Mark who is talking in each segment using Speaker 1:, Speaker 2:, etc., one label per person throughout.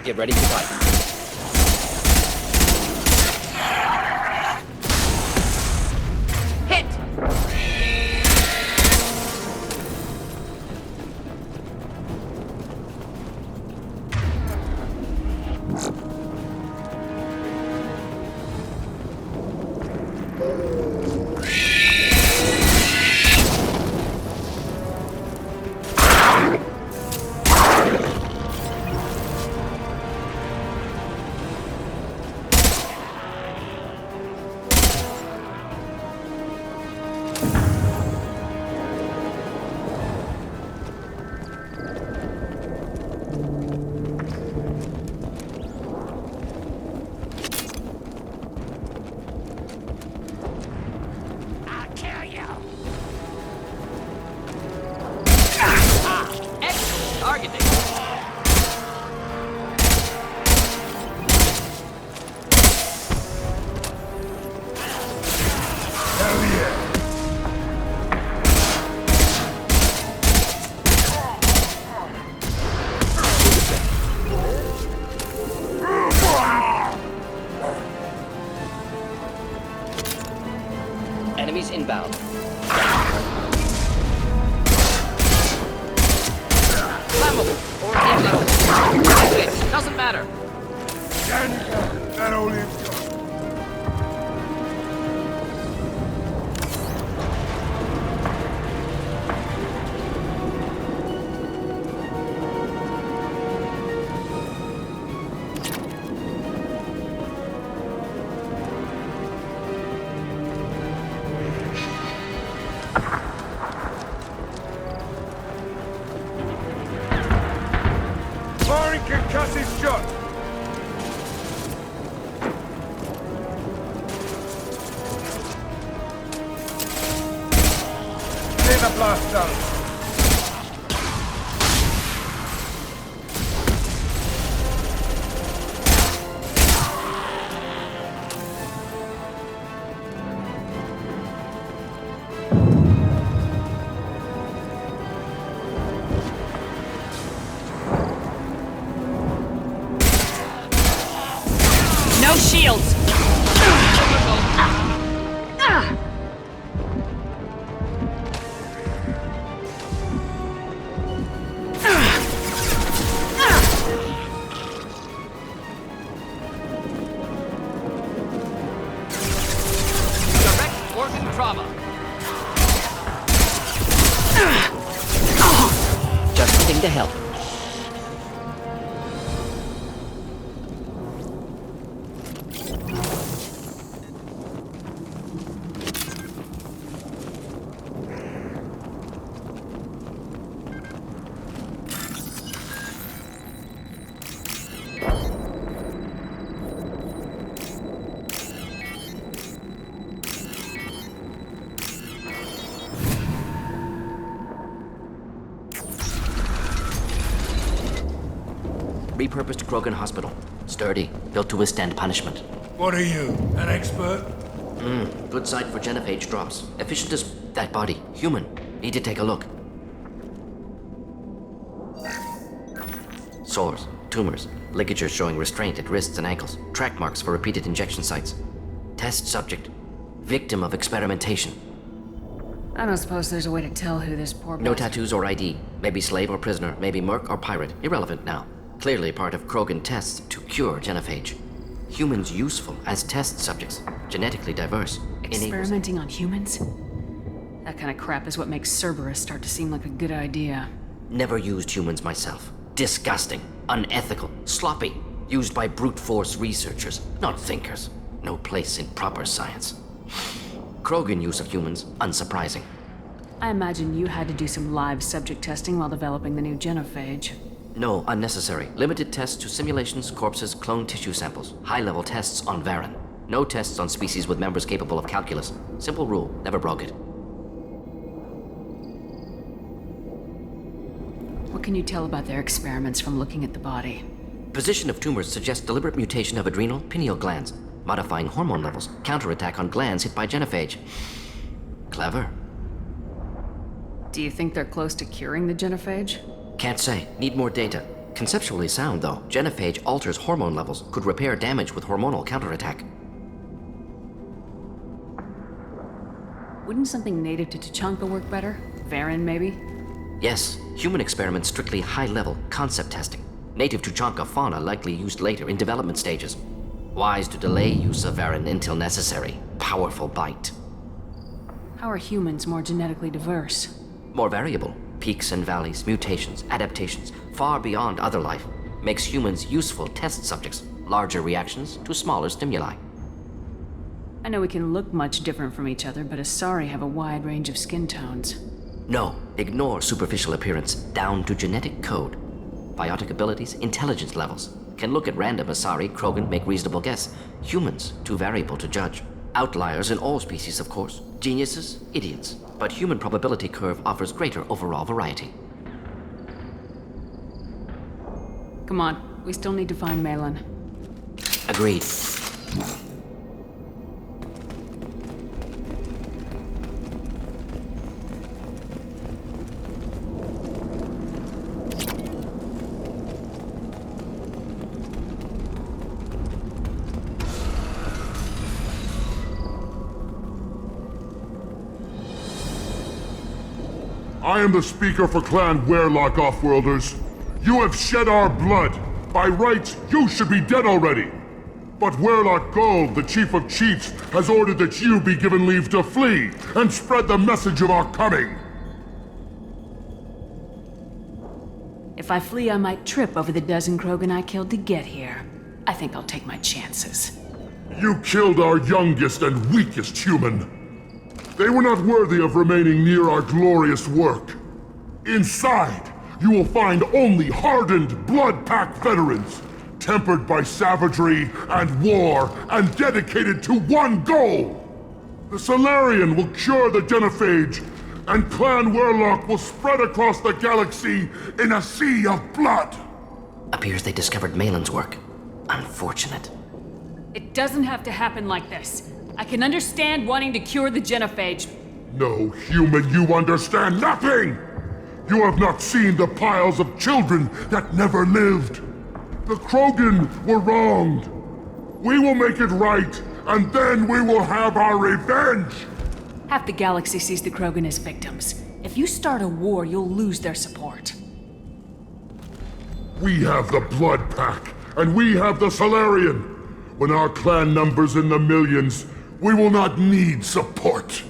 Speaker 1: Get ready to fight. Enemies inbound. Flammable or inflammable. Doesn't matter.
Speaker 2: That only. Firing concussive shot! Clear the blast zone!
Speaker 3: No shields!
Speaker 1: Direct organ trauma. Just a thing to help. Repurposed Krogan Hospital. Sturdy, built to withstand punishment.
Speaker 2: What are you, an expert?
Speaker 1: Good site for genophage drops. Efficient as that body. Human. Need to take a look. Sores, tumors, ligatures showing restraint at wrists and ankles, track marks for repeated injection sites. Test subject. Victim of experimentation.
Speaker 3: I don't suppose there's a way to tell who this poor
Speaker 1: No
Speaker 3: bastard-
Speaker 1: tattoos or ID. Maybe slave or prisoner, maybe merc or pirate. Irrelevant now. Clearly part of Krogan tests to cure genophage. Humans useful as test subjects. Genetically diverse. Enables-
Speaker 3: Experimenting on humans? That kind of crap is what makes Cerberus start to seem like a good idea.
Speaker 1: Never used humans myself. Disgusting. Unethical. Sloppy. Used by brute force researchers, not thinkers. No place in proper science. Krogan use of humans, unsurprising.
Speaker 3: I imagine you had to do some live subject testing while developing the new genophage.
Speaker 1: No, unnecessary. Limited tests to simulations, corpses, cloned tissue samples. High-level tests on Varen. No tests on species with members capable of calculus. Simple rule, never broke it.
Speaker 3: What can you tell about their experiments from looking at the body?
Speaker 1: Position of tumors suggests deliberate mutation of adrenal, pineal glands, modifying hormone levels, counterattack on glands hit by genophage. Clever.
Speaker 3: Do you think they're close to curing the genophage?
Speaker 1: Can't say. Need more data. Conceptually sound, though. Genophage alters hormone levels, could repair damage with hormonal counterattack.
Speaker 3: Wouldn't something native to Tuchanka work better? Varen, maybe?
Speaker 1: Yes, human experiments strictly high-level, concept testing. Native Tuchanka fauna likely used later in development stages. Wise to delay use of Varen until necessary. Powerful bite.
Speaker 3: How are humans more genetically diverse?
Speaker 1: More variable. Peaks and valleys, mutations, adaptations, far beyond other life. Makes humans useful test subjects. Larger reactions to smaller stimuli.
Speaker 3: I know we can look much different from each other, but Asari have a wide range of skin tones.
Speaker 1: No, ignore superficial appearance, down to genetic code. Biotic abilities, intelligence levels. Can look at random Asari, Krogan, make reasonable guess. Humans, too variable to judge. Outliers in all species, of course. Geniuses, idiots. But human probability curve offers greater overall variety.
Speaker 3: Come on, we still need to find Malin.
Speaker 1: Agreed.
Speaker 4: I am the speaker for Clan Werlock, Offworlders. You have shed our blood. By rights, you should be dead already. But Werlock Gold, the Chief of Chiefs, has ordered that you be given leave to flee and spread the message of our coming.
Speaker 3: If I flee, I might trip over the dozen Krogan I killed to get here. I think I'll take my chances.
Speaker 4: You killed our youngest and weakest human. They were not worthy of remaining near our glorious work. Inside, you will find only hardened, blood-packed veterans, tempered by savagery and war, and dedicated to one goal! The Solarian will cure the Genophage, and Clan Werlock will spread across the galaxy in a sea of blood!
Speaker 1: Appears they discovered Malin's work. Unfortunate.
Speaker 3: It doesn't have to happen like this. I can understand wanting to cure the Genophage.
Speaker 4: No, human, you understand nothing! You have not seen the piles of children that never lived. The Krogan were wronged. We will make it right, and then we will have our revenge!
Speaker 3: Half the galaxy sees the Krogan as victims. If you start a war, you'll lose their support.
Speaker 4: We have the Blood Pack, and we have the Solarian. When our clan numbers in the millions, we will not need support.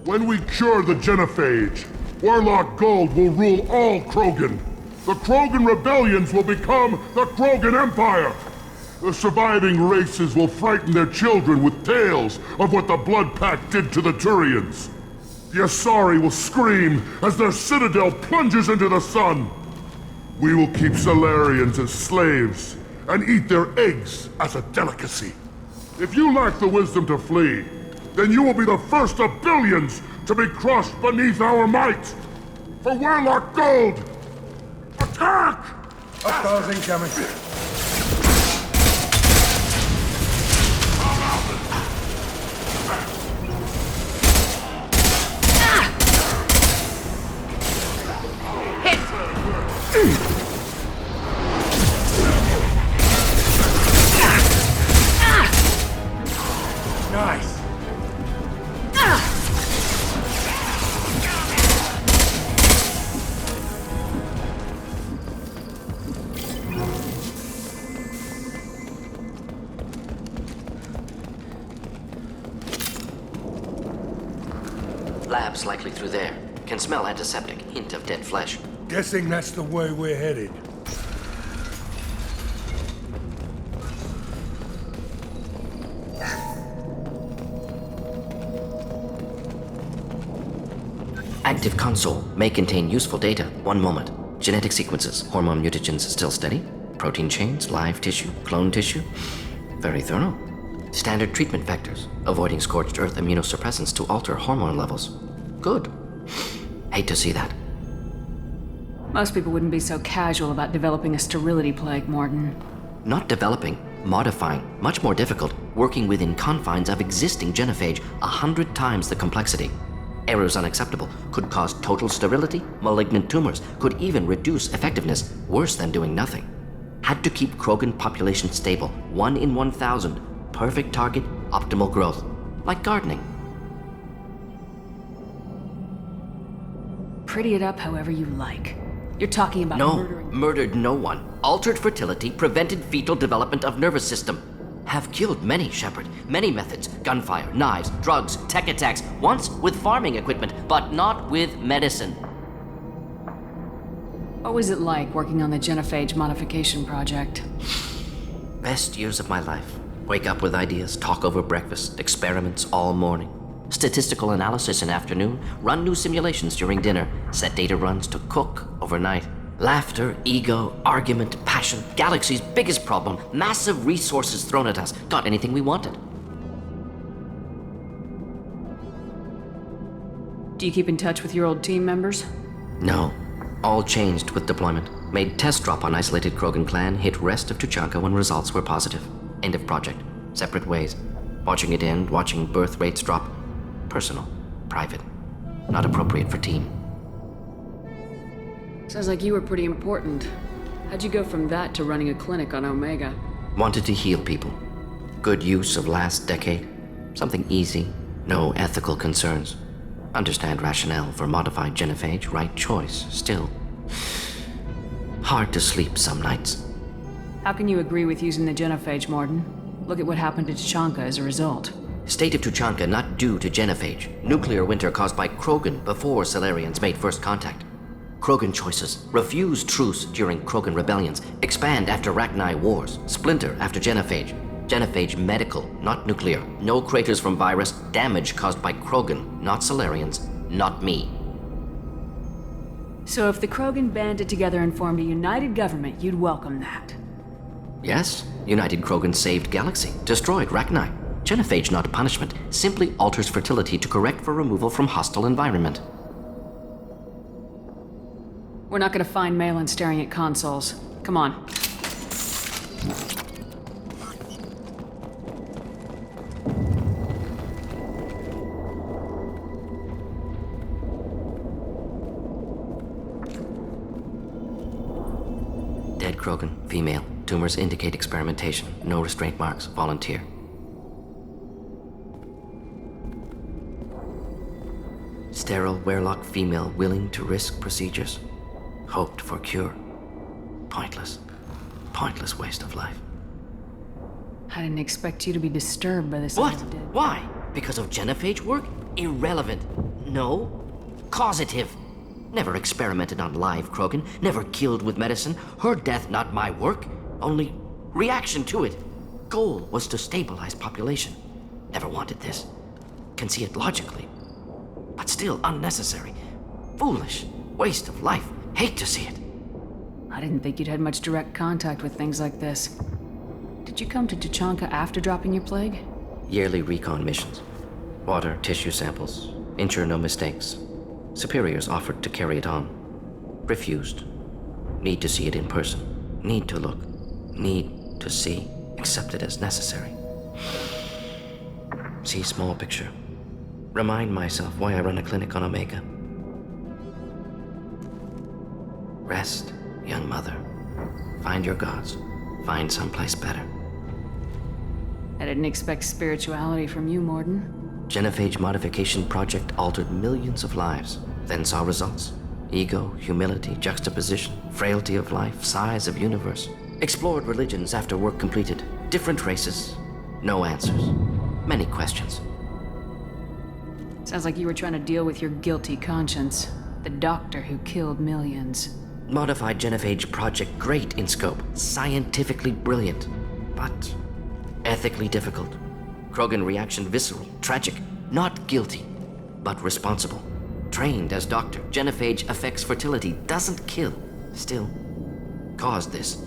Speaker 4: When we cure the Genophage, Werlock Gold will rule all Krogan. The Krogan rebellions will become the Krogan Empire. The surviving races will frighten their children with tales of what the Blood Pack did to the Turians. The Asari will scream as their citadel plunges into the sun. We will keep Solarians as slaves and eat their eggs as a delicacy. If you lack the wisdom to flee, then you will be the first of billions to be crushed beneath our might. For Werlock Gold, attack!
Speaker 2: Hostiles incoming. Nice.
Speaker 1: Labs likely through there. Can smell antiseptic, hint of dead flesh.
Speaker 2: Guessing that's the way we're headed.
Speaker 1: Active console may contain useful data. One moment. Genetic sequences, hormone mutagens still steady. Protein chains, live tissue, clone tissue. Very thorough. Standard treatment vectors, avoiding scorched earth immunosuppressants to alter hormone levels. Good. Hate to see that.
Speaker 3: Most people wouldn't be so casual about developing a sterility plague, Mordin.
Speaker 1: Not developing, modifying, much more difficult, working within confines of existing genophage, 100 times the complexity. Errors unacceptable. Could cause total sterility, malignant tumors. Could even reduce effectiveness, worse than doing nothing. Had to keep Krogan population stable. 1 in 1,000. Perfect target, optimal growth. Like gardening.
Speaker 3: Pretty it up however you like. You're talking about
Speaker 1: No,
Speaker 3: murdering...
Speaker 1: murdered no one. Altered fertility, prevented fetal development of nervous system. Have killed many, Shepard. Many methods. Gunfire, knives, drugs, tech attacks. Once with farming equipment, but not with medicine.
Speaker 3: What was it like working on the genophage modification project?
Speaker 1: Best years of my life. Wake up with ideas, talk over breakfast, experiments all morning. Statistical analysis in afternoon, run new simulations during dinner, set data runs to cook overnight. Laughter, ego, argument, passion, galaxy's biggest problem, massive resources thrown at us. Got anything we wanted.
Speaker 3: Do you keep in touch with your old team members?
Speaker 1: No. All changed with deployment. Made test drop on isolated Krogan clan, hit rest of Tuchanka when results were positive. End of project. Separate ways. Watching it end, watching birth rates drop. Personal. Private. Not appropriate for team.
Speaker 3: Sounds like you were pretty important. How'd you go from that to running a clinic on Omega?
Speaker 1: Wanted to heal people. Good use of last decade. Something easy. No ethical concerns. Understand rationale for modified genophage, right choice. Still. Hard to sleep some nights.
Speaker 3: How can you agree with using the genophage, Mordin? Look at what happened to Tuchanka as a result.
Speaker 1: State of Tuchanka not due to genophage. Nuclear winter caused by Krogan before Salarians made first contact. Krogan choices. Refuse truce during Krogan rebellions. Expand after Rachni wars. Splinter after genophage. Genophage medical, not nuclear. No craters from virus. Damage caused by Krogan, not Salarians, not me.
Speaker 3: So if the Krogan banded together and formed a united government, you'd welcome that?
Speaker 1: Yes, United Krogan saved Galaxy, destroyed Rachni. Genophage not punishment, simply alters fertility to correct for removal from hostile environment.
Speaker 3: We're not gonna find Malin staring at consoles. Come on.
Speaker 1: Dead Krogan, female. Tumors indicate experimentation. No restraint marks. Volunteer. Sterile, werelock female willing to risk procedures. Hoped for cure. Pointless. Pointless waste of life.
Speaker 3: I didn't expect you to be disturbed by this.
Speaker 1: What?
Speaker 3: as I did.
Speaker 1: Why? Because of genophage work? Irrelevant. No. Causative. Never experimented on live Krogan. Never killed with medicine. Her death not my work. Only reaction to it. Goal was to stabilize population. Never wanted this. Can see it logically. But still unnecessary. Foolish. Waste of life. Hate to see it.
Speaker 3: I didn't think you'd had much direct contact with things like this. Did you come to Tuchanka after dropping your plague?
Speaker 1: Yearly recon missions. Water, tissue samples. Ensure no mistakes. Superiors offered to carry it on. Refused. Need to see it in person. Need to look. Need to see. Accepted as necessary. See small picture. Remind myself why I run a clinic on Omega. Rest, young mother. Find your gods. Find someplace better.
Speaker 3: I didn't expect spirituality from you, Mordin.
Speaker 1: Genophage modification project altered millions of lives, then saw results. Ego, humility, juxtaposition, frailty of life, size of universe. Explored religions after work completed. Different races. No answers. Many questions.
Speaker 3: Sounds like you were trying to deal with your guilty conscience. The doctor who killed millions.
Speaker 1: Modified genophage project great in scope. Scientifically brilliant. But ethically difficult. Krogan reaction visceral, tragic. Not guilty, but responsible. Trained as doctor. Genophage affects fertility, doesn't kill. Still, caused this.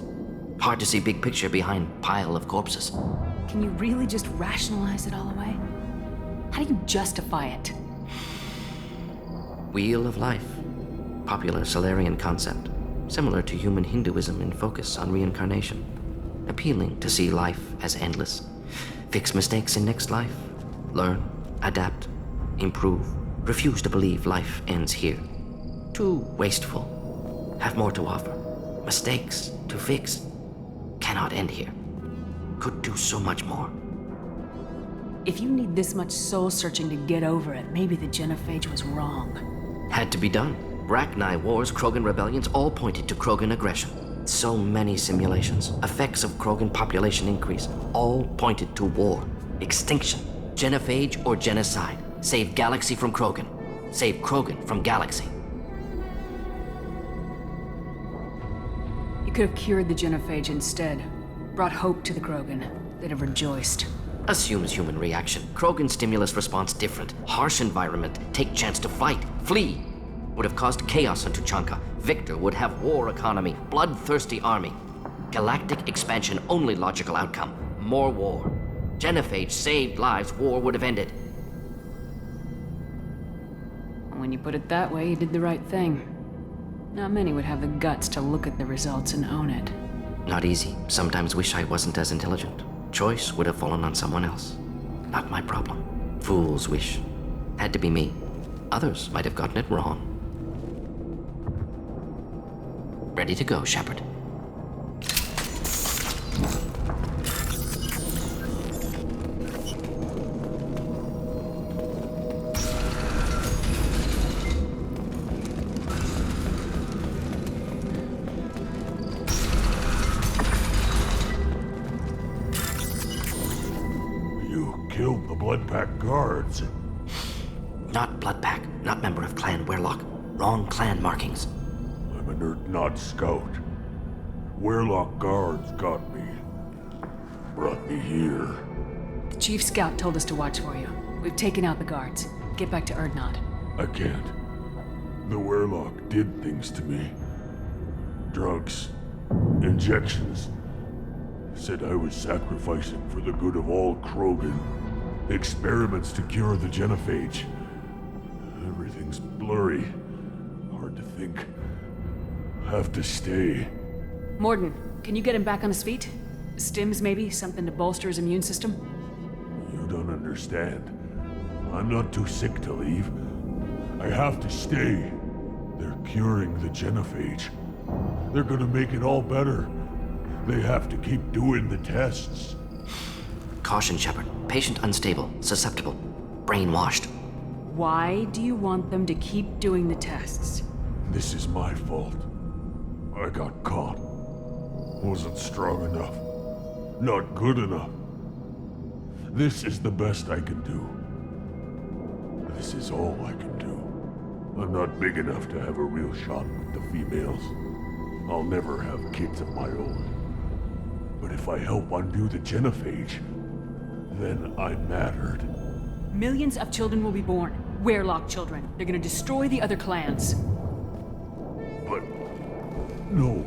Speaker 1: Hard to see big picture behind pile of corpses.
Speaker 3: Can you really just rationalize it all away? How do you justify it?
Speaker 1: Wheel of life. Popular Salarian concept. Similar to human Hinduism in focus on reincarnation. Appealing to see life as endless. Fix mistakes in next life. Learn, adapt, improve, Refuse to believe life ends here. Too wasteful. Have more to offer. Mistakes to fix. Cannot end here. Could do so much more.
Speaker 3: If you need this much soul-searching to get over it, maybe the Genophage was wrong.
Speaker 1: Had to be done. Rachni wars, Krogan rebellions, all pointed to Krogan aggression. So many simulations, effects of Krogan population increase, all pointed to war, extinction, Genophage or genocide. Save galaxy from Krogan. Save Krogan from galaxy.
Speaker 3: You could have cured the Genophage instead. Brought hope to the Krogan. They'd have rejoiced.
Speaker 1: Assumes human reaction. Krogan stimulus response different. Harsh environment. Take chance to fight. Flee. Would have caused chaos on Tuchanka. Victor would have war economy. Bloodthirsty army. Galactic expansion only logical outcome. More war. Genophage saved lives. War would have ended.
Speaker 3: When you put it that way, you did the right thing. Not many would have the guts to look at the results and own it.
Speaker 1: Not easy. Sometimes wish I wasn't as intelligent. Choice would have fallen on someone else. Not my problem. Fool's wish. Had to be me. Others might have gotten it wrong. Ready to go, Shepard.
Speaker 4: Killed the Bloodpack guards.
Speaker 1: Not Bloodpack, not member of Clan Werlock. Wrong clan markings.
Speaker 4: I'm an Urdnot scout. Werlock guards got me. Brought me here.
Speaker 3: The Chief Scout told us to watch for you. We've taken out the guards. Get back to Urdnot.
Speaker 4: I can't. The Werlock did things to me. Drugs. Injections. Said I was sacrificing for the good of all Krogan. Experiments to cure the Genophage. Everything's blurry. Hard to think. Have to stay.
Speaker 3: Mordin, can you get him back on his feet? Stims, maybe? Something to bolster his immune system?
Speaker 4: You don't understand. I'm not too sick to leave. I have to stay. They're curing the Genophage. They're gonna make it all better. They have to keep doing the tests.
Speaker 1: Caution, Shepard. Patient unstable, susceptible, brainwashed.
Speaker 3: Why do you want them to keep doing the tests?
Speaker 4: This is my fault. I got caught. Wasn't strong enough. Not good enough. This is the best I can do. This is all I can do. I'm not big enough to have a real shot with the females. I'll never have kids of my own. But if I help undo the Genophage, then I mattered.
Speaker 3: Millions of children will be born. Werlock children. They're gonna destroy the other clans.
Speaker 4: But... No.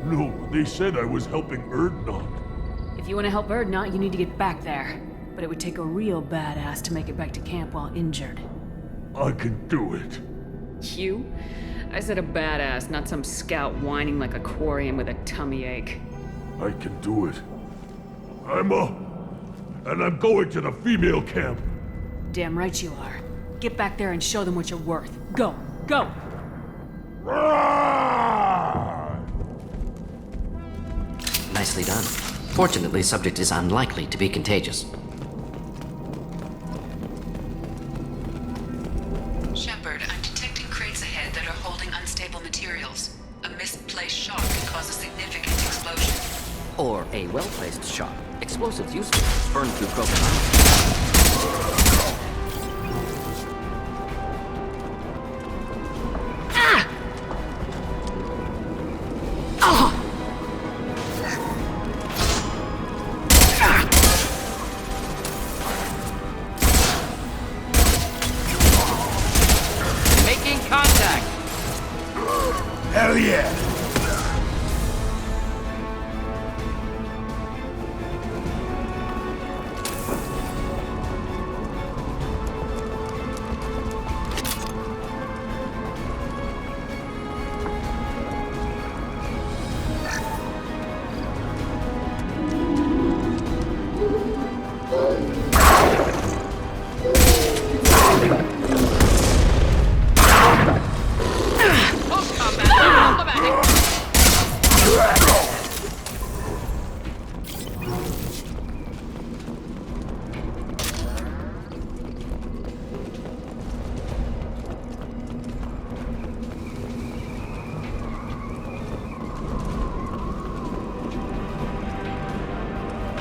Speaker 4: No, they said I was helping Urdnot.
Speaker 3: If you want to help Urdnot, you need to get back there. But it would take a real badass to make it back to camp while injured.
Speaker 4: I can do it.
Speaker 3: You? I said a badass, not some scout whining like a quarian with a tummy ache.
Speaker 4: I can do it. I'm up. And I'm going to the female camp.
Speaker 3: Damn right you are. Get back there and show them what you're worth. Go! Go!
Speaker 1: Nicely done. Fortunately, subject is unlikely to be contagious.
Speaker 5: Shepard, I'm detecting crates ahead that are holding unstable materials. A misplaced shock can cause a significant explosion.
Speaker 1: Or a well-placed shot. Explosives useful. Burn through Krogan armor. Making contact!
Speaker 2: Hell yeah!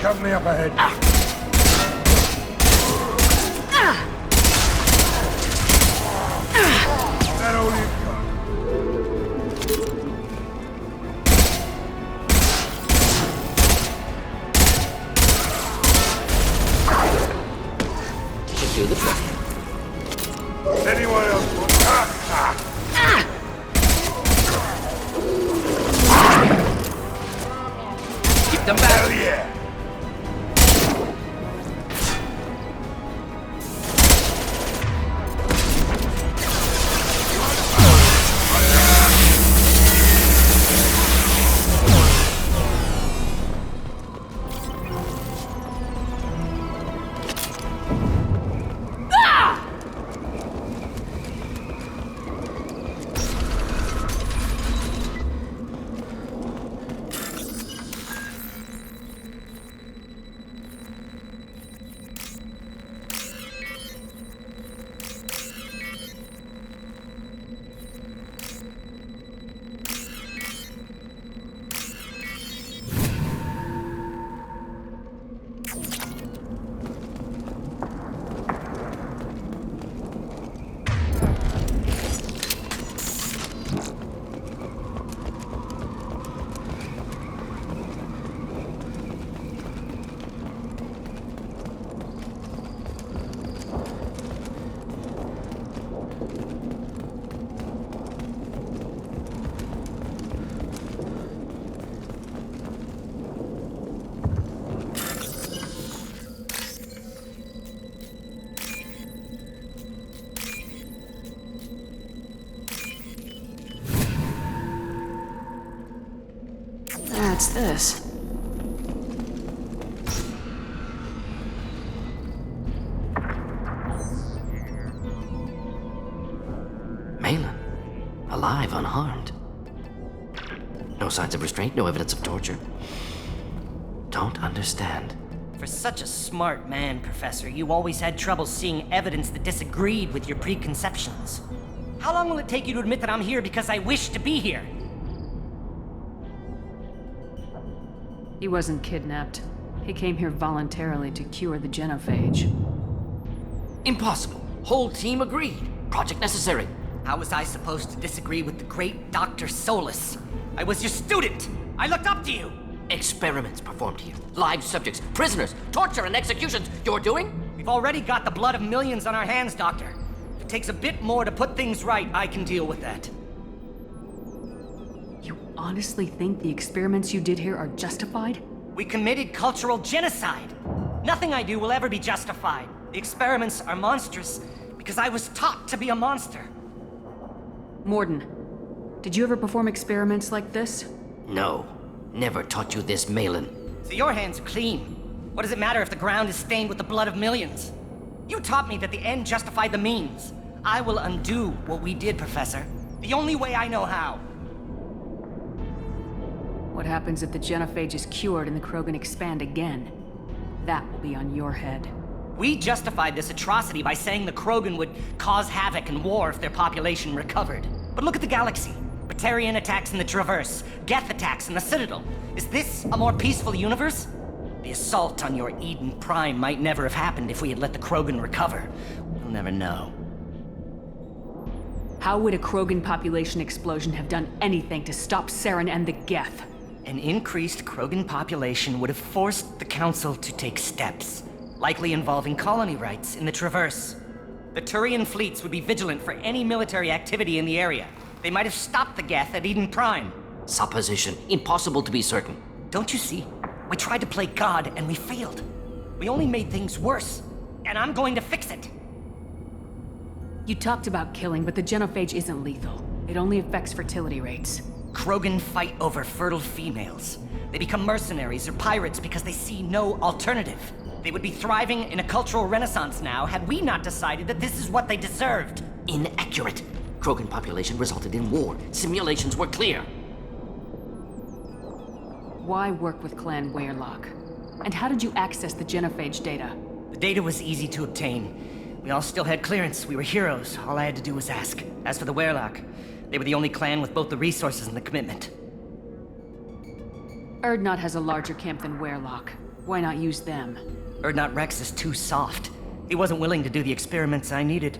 Speaker 2: company up ahead. That all you've got?
Speaker 1: Should do the trick.
Speaker 2: Anyone else?
Speaker 1: Keep them back.
Speaker 2: Hell yeah!
Speaker 3: What's this?
Speaker 1: Malin. Alive, unharmed. No signs of restraint, no evidence of torture. Don't understand.
Speaker 6: For such a smart man, Professor, you always had trouble seeing evidence that disagreed with your preconceptions. How long will it take you to admit that I'm here because I wish to be here?
Speaker 3: He wasn't kidnapped. He came here voluntarily to cure the genophage.
Speaker 1: Impossible. Whole team agreed. Project necessary.
Speaker 6: How was I supposed to disagree with the great Dr. Solus? I was your student! I looked up to you!
Speaker 1: Experiments performed here. Live subjects, prisoners, torture and executions. You're doing?
Speaker 6: We've already got the blood of millions on our hands, Doctor. If it takes a bit more to put things right, I can deal with that.
Speaker 3: You honestly think the experiments you did here are justified?
Speaker 6: We committed cultural genocide. Nothing I do will ever be justified. The experiments are monstrous because I was taught to be a monster.
Speaker 3: Mordin, did you ever perform experiments like this?
Speaker 1: No. Never taught you this, Malin.
Speaker 6: So your hands are clean. What does it matter if the ground is stained with the blood of millions? You taught me that the end justified the means. I will undo what we did, Professor. The only way I know how.
Speaker 3: What happens if the genophage is cured and the Krogan expand again? That will be on your head.
Speaker 6: We justified this atrocity by saying the Krogan would cause havoc and war if their population recovered. But look at the galaxy. Batarian attacks in the Traverse, Geth attacks in the Citadel. Is this a more peaceful universe? The assault on your Eden Prime might never have happened if we had let the Krogan recover. We'll never know.
Speaker 3: How would a Krogan population explosion have done anything to stop Saren and the Geth?
Speaker 6: An increased Krogan population would have forced the Council to take steps, likely involving colony rights in the Traverse. The Turian fleets would be vigilant for any military activity in the area. They might have stopped the Geth at Eden Prime.
Speaker 1: Supposition. Impossible to be certain.
Speaker 6: Don't you see? We tried to play God and we failed. We only made things worse. And I'm going to fix it.
Speaker 3: You talked about killing, but the genophage isn't lethal. It only affects fertility rates.
Speaker 6: Krogan fight over fertile females. They become mercenaries or pirates because they see no alternative. They would be thriving in a cultural renaissance now had we not decided that this is what they deserved.
Speaker 1: Inaccurate. Krogan population resulted in war. Simulations were clear.
Speaker 3: Why work with Clan Weyrloc? And how did you access the genophage data?
Speaker 6: The data was easy to obtain. We all still had clearance. We were heroes. All I had to do was ask. As for the Weyrloc, they were the only clan with both the resources and the commitment.
Speaker 3: Urdnot has a larger camp than Weyrloc. Why not use them?
Speaker 6: Urdnot Rex is too soft. He wasn't willing to do the experiments I needed.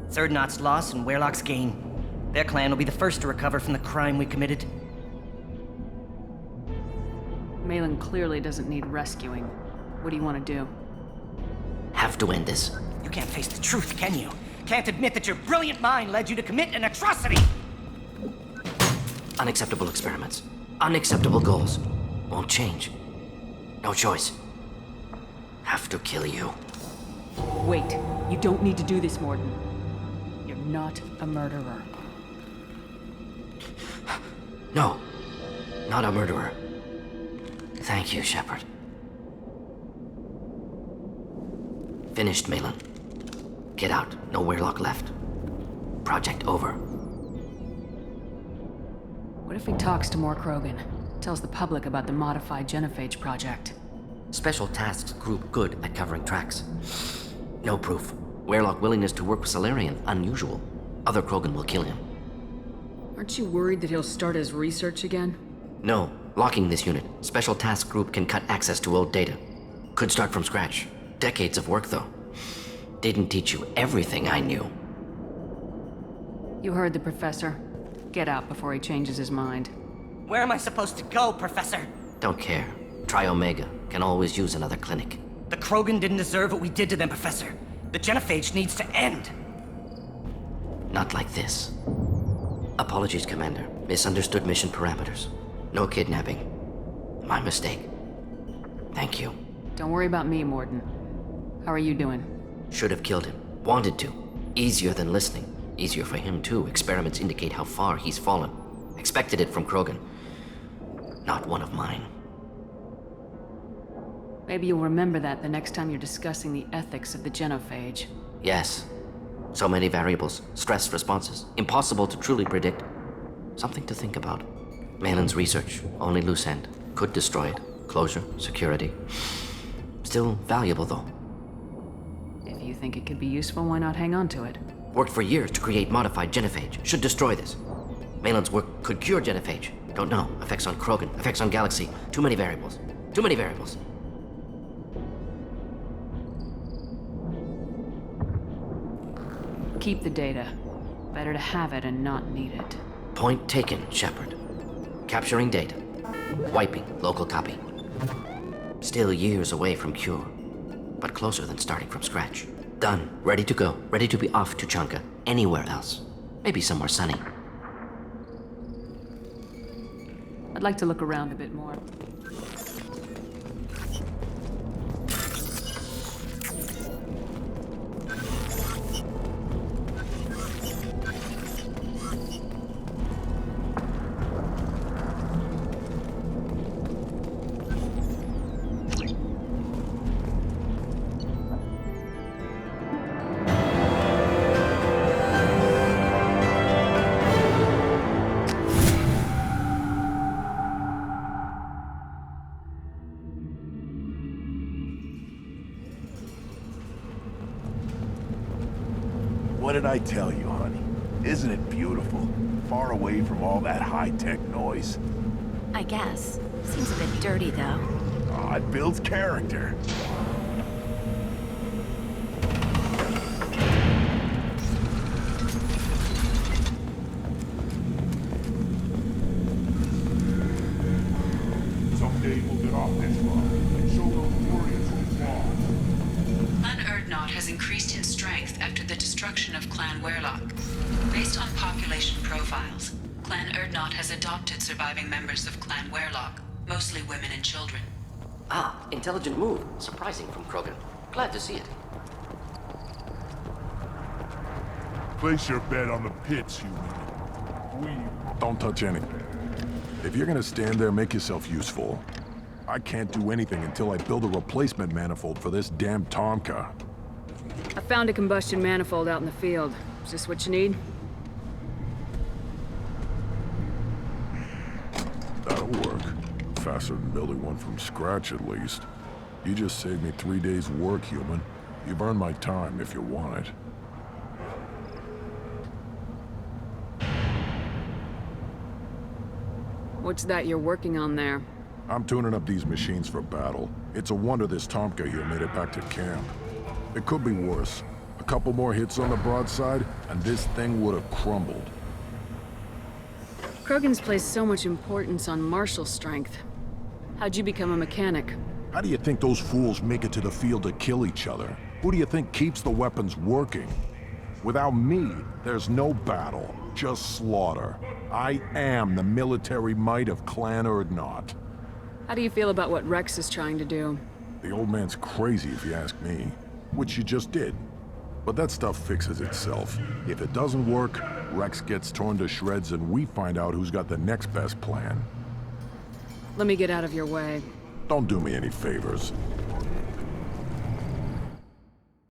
Speaker 6: It's Urdnot's loss and Weyrloch's gain. Their clan will be the first to recover from the crime we committed.
Speaker 3: Malin clearly doesn't need rescuing. What do you want to do?
Speaker 1: Have to end this.
Speaker 6: You can't face the truth, can you? Can't admit that your brilliant mind led you to commit an atrocity!
Speaker 1: Unacceptable experiments. Unacceptable goals. Won't change. No choice. Have to kill you.
Speaker 3: Wait. You don't need to do this, Mordin. You're not a murderer.
Speaker 1: No. Not a murderer. Thank you, Shepard. Finished, Malin. Get out. No Weyrloch left. Project over.
Speaker 3: What if he talks to more Krogan? Tells the public about the modified genophage project?
Speaker 1: Special Tasks Group good at covering tracks. No proof. Weyrloch willingness to work with Salarian unusual. Other Krogan will kill him.
Speaker 3: Aren't you worried that he'll start his research again?
Speaker 1: No. Locking this unit. Special Task Group can cut access to old data. Could start from scratch. Decades of work, though. Didn't teach you everything I knew.
Speaker 3: You heard the professor. Get out before he changes his mind.
Speaker 6: Where am I supposed to go, Professor?
Speaker 1: Don't care. Try Omega. Can always use another clinic.
Speaker 6: The Krogan didn't deserve what we did to them, Professor. The genophage needs to end.
Speaker 1: Not like this. Apologies, Commander. Misunderstood mission parameters. No kidnapping. My mistake. Thank you.
Speaker 3: Don't worry about me, Mordin. How are you doing?
Speaker 1: Should have killed him. Wanted to. Easier than listening. Easier for him, too. Experiments indicate how far he's fallen. Expected it from Krogan. Not one of mine.
Speaker 3: Maybe you'll remember that the next time you're discussing the ethics of the genophage.
Speaker 1: Yes. So many variables. Stress responses. Impossible to truly predict. Something to think about. Malin's research. Only loose end. Could destroy it. Closure. Security. Still valuable, though.
Speaker 3: If you think it could be useful, why not hang on to it?
Speaker 1: Worked for years to create modified genophage. Should destroy this. Malin's work could cure genophage. Don't know. Effects on Krogan. Effects on Galaxy. Too many variables. Too many variables.
Speaker 3: Keep the data. Better to have it and not need it.
Speaker 1: Point taken, Shepard. Capturing data. Wiping local copy. Still years away from cure, but closer than starting from scratch. Done. Ready to go. Ready to be off to Chanka. Anywhere else. Maybe somewhere sunny.
Speaker 3: I'd like to look around a bit more.
Speaker 2: What did I tell you, honey? Isn't it beautiful? Far away from all that high-tech noise.
Speaker 7: I guess. Seems a bit dirty, though.
Speaker 2: Oh, it builds character. Someday we'll get off this rock and show those warriors who's lost.
Speaker 5: Clan Urdnot has increased in strength after the destruction of Clan Weyrloch. Based on population profiles, Clan Urdnot has adopted surviving members of Clan Weyrloch, mostly women and children.
Speaker 1: Ah, intelligent move. Surprising from Krogan. Glad to see it.
Speaker 2: Place your bet on the pits, human.
Speaker 8: Don't touch anything. If you're gonna stand there, make yourself useful. I can't do anything until I build a replacement manifold for this damn Tomka.
Speaker 3: I found a combustion manifold out in the field. Is this what you need?
Speaker 8: That'll work. Faster than building one from scratch, at least. You just saved me 3 days' work, human. You've earned my time if you want it.
Speaker 3: What's that you're working on there?
Speaker 8: I'm tuning up these machines for battle. It's a wonder this Tomka here made it back to camp. It could be worse. A couple more hits on the broadside, and this thing would have crumbled.
Speaker 3: Krogan's placed so much importance on martial strength. How'd you become a mechanic?
Speaker 8: How do you think those fools make it to the field to kill each other? Who do you think keeps the weapons working? Without me, there's no battle, just slaughter. I am the military might of Clan Urdnot.
Speaker 3: How do you feel about what Rex is trying to do?
Speaker 8: The old man's crazy if you ask me, which you just did. But that stuff fixes itself. If it doesn't work, Rex gets torn to shreds and we find out who's got the next best plan.
Speaker 3: Let me get out of your way.
Speaker 8: Don't do me any favors.